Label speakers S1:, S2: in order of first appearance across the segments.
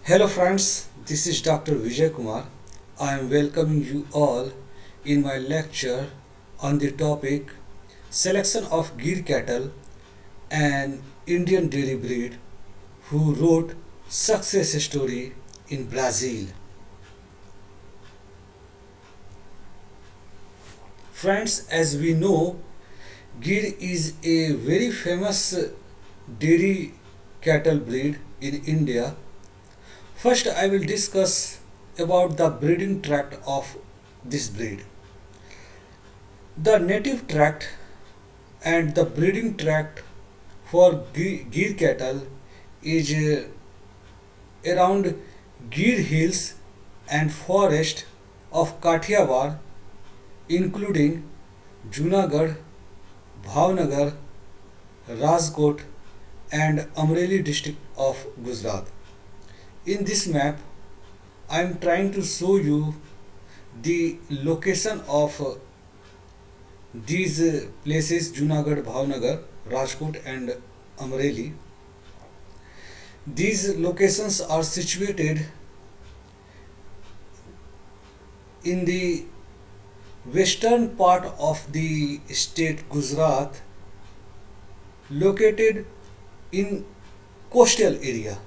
S1: Hello friends, this is Dr. Vijay Kumar. I am welcoming you all in my lecture on the topic Selection of Gir Cattle, an Indian dairy breed who wrote success story in Brazil. Friends, as we know, Gir is a very famous dairy cattle breed in India. First, I will discuss about the breeding tract of this breed. The native tract and the breeding tract for Gir cattle is around Gir hills and forest of Kathiawar, including Junagadh, Bhavnagar, Rajkot, and Amreli district of Gujarat. In this map, I am trying to show you the location of these places: Junagadh, Bhavnagar, Rajkot, and Amreli. These locations are situated in the western part of the state Gujarat, located in coastal area.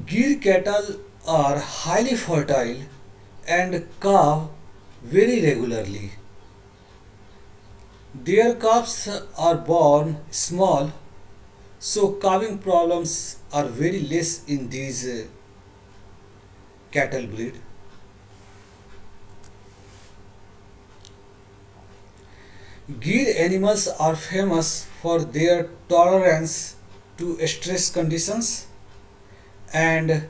S1: Gir cattle are highly fertile and calve very regularly. Their calves are born small, so calving problems are very less in these cattle breed. Gir animals are famous for their tolerance to stress conditions and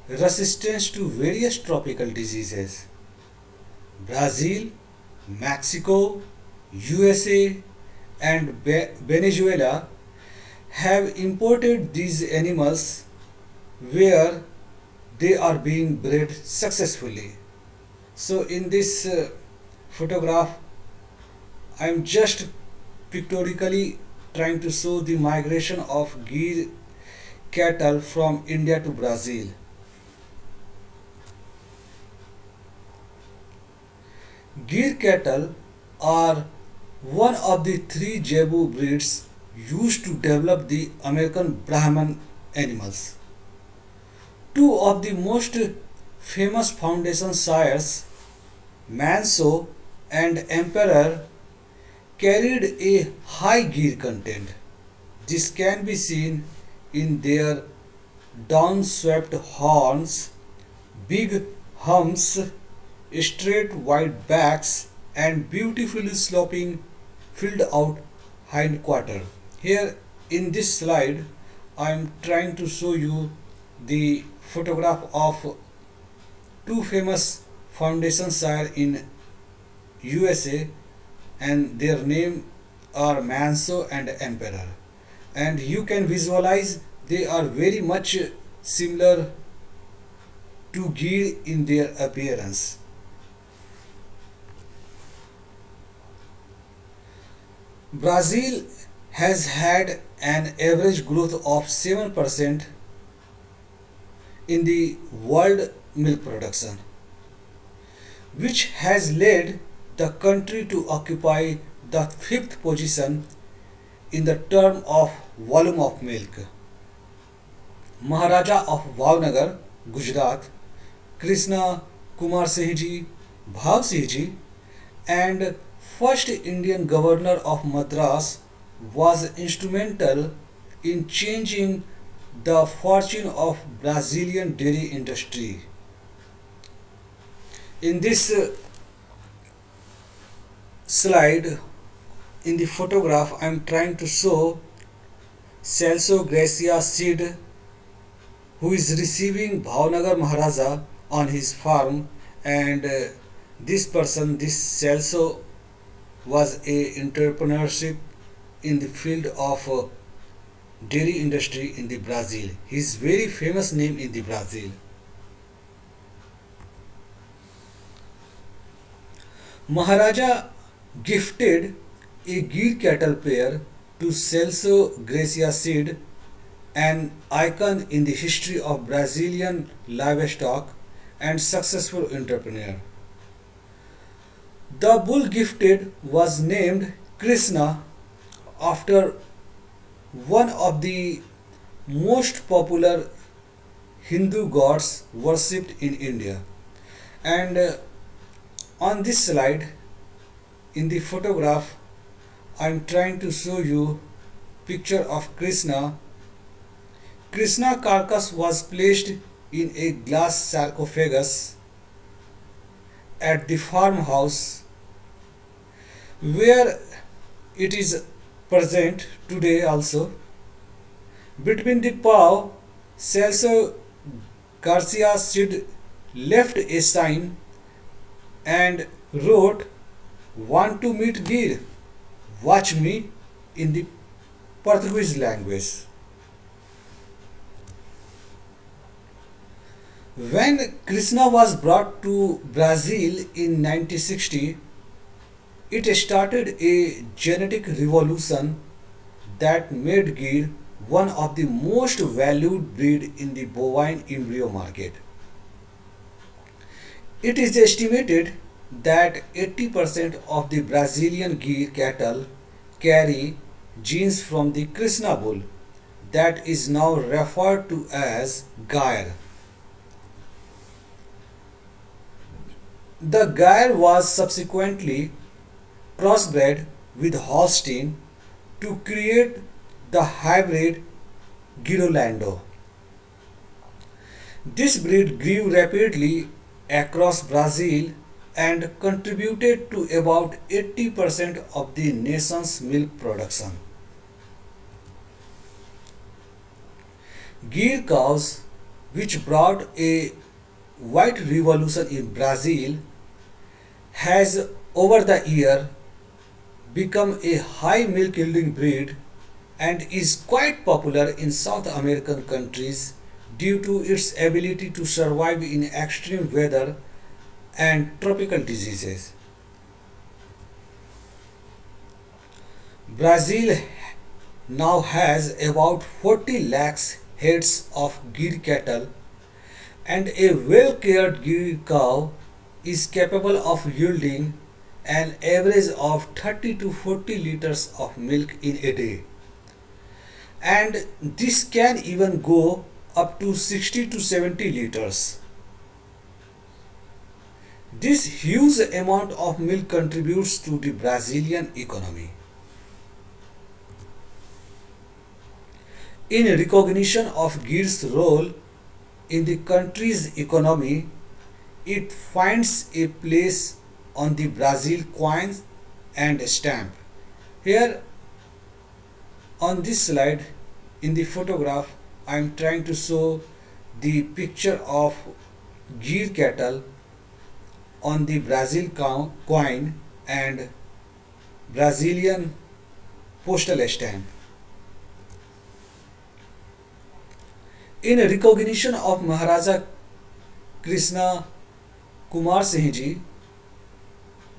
S1: resistance to various tropical diseases. Brazil, Mexico, USA, and Venezuela have imported these animals where they are being bred successfully. So, in this photograph, I am just pictorially trying to show the migration of Gir cattle from India to Brazil. Gir cattle are one of the three Zebu breeds used to develop the American Brahman animals. Two of the most famous foundation sires, Manso and Emperor, carried a high Gir content. This can be seen in their downswept horns, big humps, straight wide backs, and beautifully sloping filled out hindquarter. Here in this slide, I am trying to show you the photograph of two famous foundation sire in USA, and their name are Manso and Emperor, and you can visualize they are very much similar to Gir in their appearance. Brazil has had an average growth of 7% in the world milk production, which has led the country to occupy the fifth position in the term of volume of milk. Maharaja of Bhavnagar, Gujarat, Krishna Kumar Singh ji, Bhav Singh ji, and first Indian governor of Madras was instrumental in changing the fortune of Brazilian dairy industry. In this slide, in the photograph, I am trying to show Celso Gracia Sid, who is receiving Bhavnagar Maharaja on his farm, and this person, this Celso, was a entrepreneurship in the field of dairy industry in the Brazil. He is very famous name in the Brazil. Maharaja gifted a Gir cattle pair to Celso Gracia seed, an icon in the history of Brazilian livestock and successful entrepreneur. The bull gifted was named Krishna after one of the most popular Hindu gods worshipped in India. And on this slide, in the photograph, I am trying to show you picture of Krishna. Krishna carcass was placed in a glass sarcophagus at the farmhouse where it is present today also. Between the paw, Celso Garcia Sid left a sign and wrote, "Want to meet Gir? Watch me," in the Portuguese language. When Krishna was brought to Brazil in 1960, it started a genetic revolution that made Gir one of the most valued breed in the bovine embryo market. It is estimated that 80% of the Brazilian Gir cattle carry genes from the Krishna bull that is now referred to as Gair. The Gair was subsequently crossbred with Holstein to create the hybrid Girolando. This breed grew rapidly across Brazil and contributed to about 80% of the nation's milk production. Gir cows, which brought a white revolution in Brazil, has over the year become a high milk yielding breed and is quite popular in South American countries due to its ability to survive in extreme weather and tropical diseases. Brazil now has about 40 lakhs heads of Gir cattle, and a well cared Gir cow is capable of yielding an average of 30 to 40 liters of milk in a day. And this can even go up to 60 to 70 liters. This huge amount of milk contributes to the Brazilian economy. In recognition of Gir's role in the country's economy, it finds a place on the Brazil coins and stamp. Here on this slide, in the photograph, I am trying to show the picture of Gir cattle on the Brazil coin and Brazilian postal stamp. In recognition of Maharaja Krishna Kumar Singh Ji,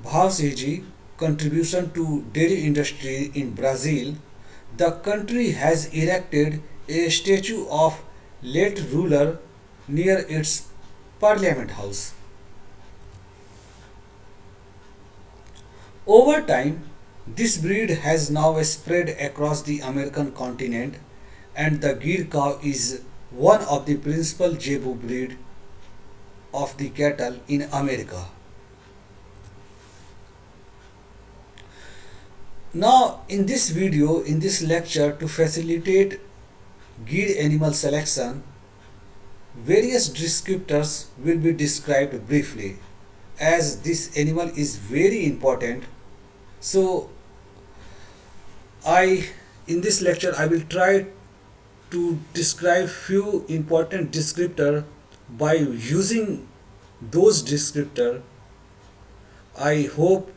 S1: Bhav Singh Ji contribution to dairy industry in Brazil, the country has erected a statue of late ruler near its parliament house. Over time, this breed has now spread across the American continent, and the Gir cow is one of the principal zebu breed of the cattle in America. Now in this video, in this lecture, to facilitate Gir animal selection, various descriptors will be described briefly as this animal is very important. So in this lecture I will try to describe few important descriptor. By using those descriptor, I hope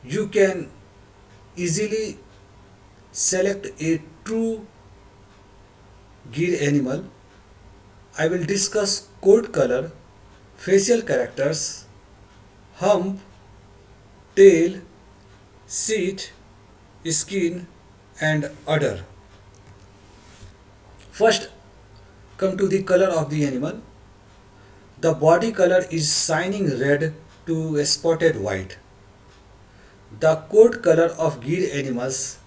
S1: you can easily select a true Gir animal. I will discuss coat color, facial characters, hump, tail, seat, skin, and udder. First, come to the color of the animal. The body color is shining red to spotted white. The coat color of gear animals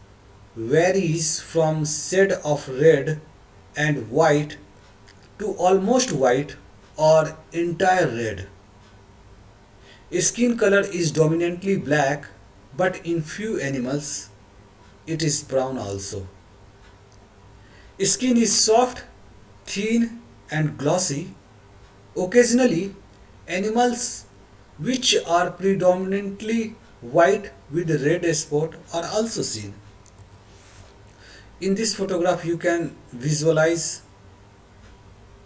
S1: varies from shade of red and white to almost white or entire red. Skin color is dominantly black, but in few animals it is brown also. Skin is soft, thin, and glossy. Occasionally, animals which are predominantly white with red spot are also seen. In this photograph, you can visualize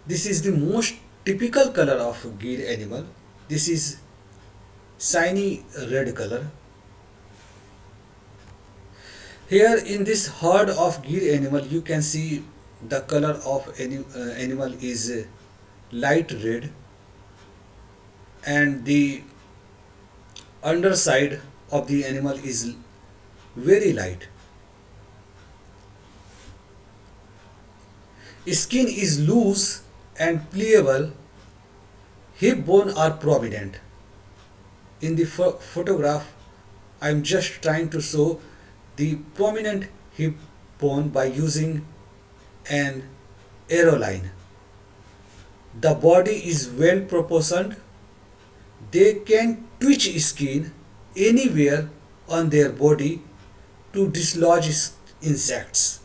S1: this is the most typical color of gear animal. This is shiny red color. Here in this herd of gear animal, you can see the color of animal is light red, and the underside of the animal is very light. Skin is loose and pliable. Hip bone are prominent. In the photograph, I am just trying to show the prominent hip bone by using an arrow line. The body is well proportioned. They can twitch skin anywhere on their body to dislodge insects.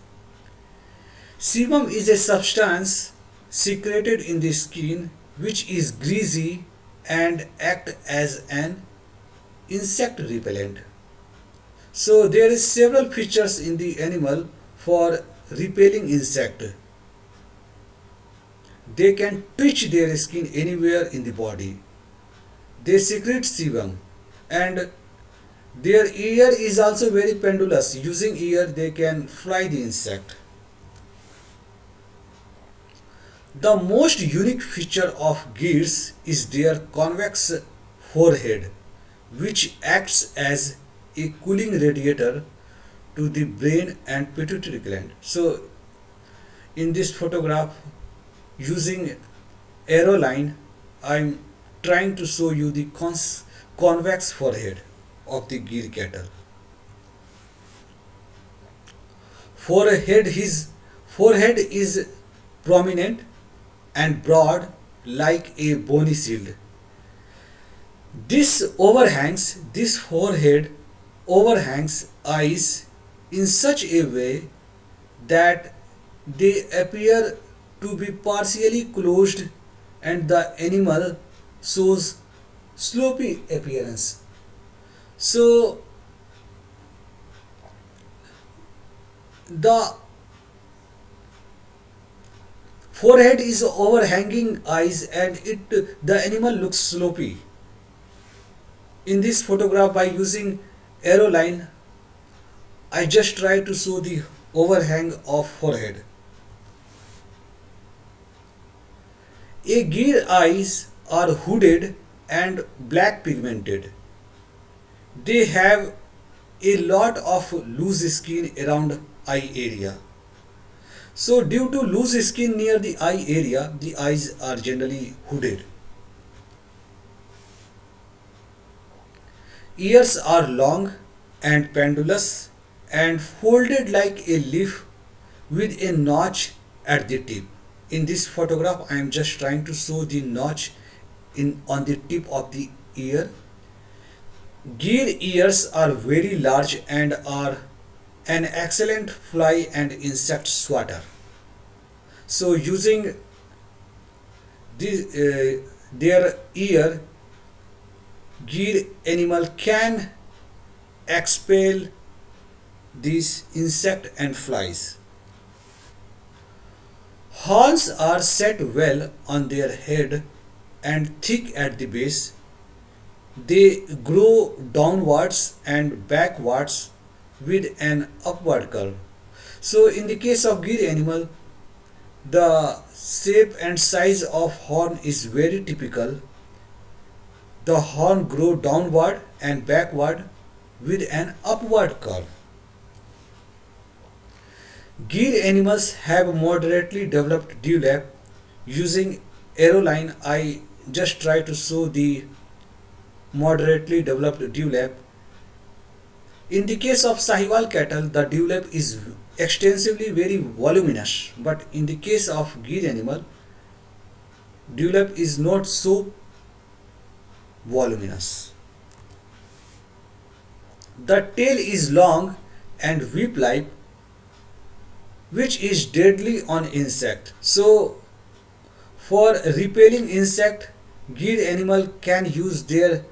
S1: Sebum is a substance secreted in the skin which is greasy and act as an insect repellent. So there is several features in the animal for repelling insect. They can twitch their skin anywhere in the body. They secrete sebum, and their ear is also very pendulous. Using ear they can fly the insect. The most unique feature of gears is their convex forehead, which acts as a cooling radiator to the brain and pituitary gland. So, in this photograph, using arrow line, I am trying to show you the convex forehead of the gear cattle. His forehead is prominent and broad like a bony shield. This forehead overhangs eyes in such a way that they appear to be partially closed, and the animal shows slopy appearance. So the forehead is overhanging eyes, and the animal looks slopy. In this photograph, by using arrow line, I just try to show the overhang of forehead. A gear eyes are hooded and black pigmented. They have a lot of loose skin around eye area. So due to loose skin near the eye area, the eyes are generally hooded. Ears are long and pendulous and folded like a leaf with a notch at the tip. In this photograph, I am just trying to show the notch on the tip of the ear. Gear ears are very large and are an excellent fly and insect swatter. So using their ear, gear animal can expel these insect and flies. Horns are set well on their head and thick at the base. They grow downwards and backwards with an upward curve. So in the case of gear animal, the shape and size of horn is very typical. The horn grow downward and backward with an upward curve. Gear animals have moderately developed dewlap. Using arrow line, I just try to show the moderately developed dewlap. In the case of Sahiwal cattle, the dewlap is extensively very voluminous, but in the case of Gir animal, dewlap is not so voluminous. The tail is long and whip-like, which is deadly on insect. So, for repelling insect, Gir animal can use their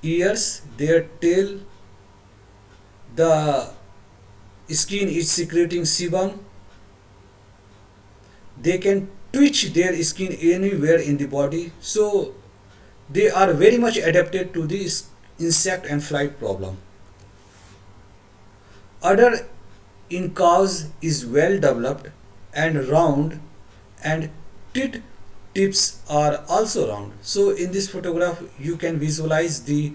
S1: ears, their tail. The skin is secreting sebum. They can twitch their skin anywhere in the body, so they are very much adapted to this insect and fly problem. Udder in cows is well developed and round, and tit tips are also round. So in this photograph you can visualize the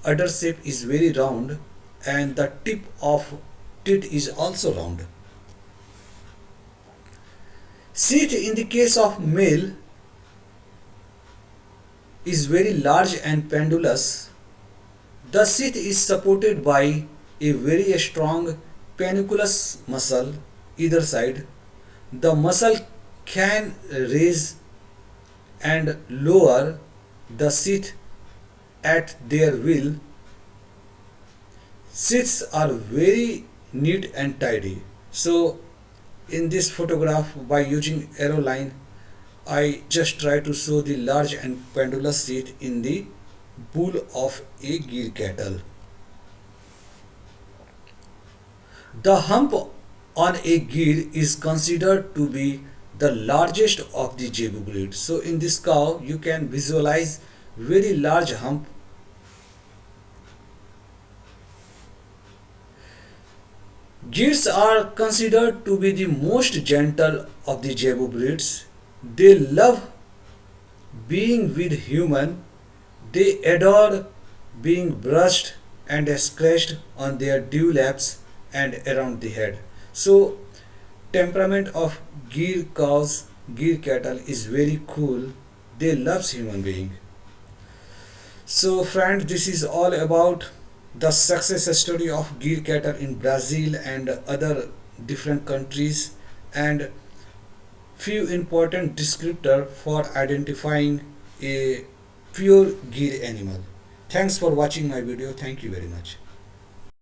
S1: udder shape is very round and the tip of tit is also round. Sheath in the case of male is very large and pendulous. The sheath is supported by a very strong panniculus muscle either side. The muscle can raise and lower the sheath at their will. Sheaths are very neat and tidy. So in this photograph, by using arrow line, I just try to show the large and pendulous sheath in the bull of a Gir cattle. The hump on a Gir is considered to be the largest of the Zebu breed. So in this cow you can visualize very large hump. Girs are considered to be the most gentle of the Zebu breeds. They love being with human. They adore being brushed and scratched on their dewlaps and around the head. So temperament of Gir cows, Gir cattle is very cool. They loves human being. So friends, this is all about the success story of Gir cattle in Brazil and other different countries, and few important descriptor for identifying a pure Gir animal. Thanks for watching my video. Thank you very much.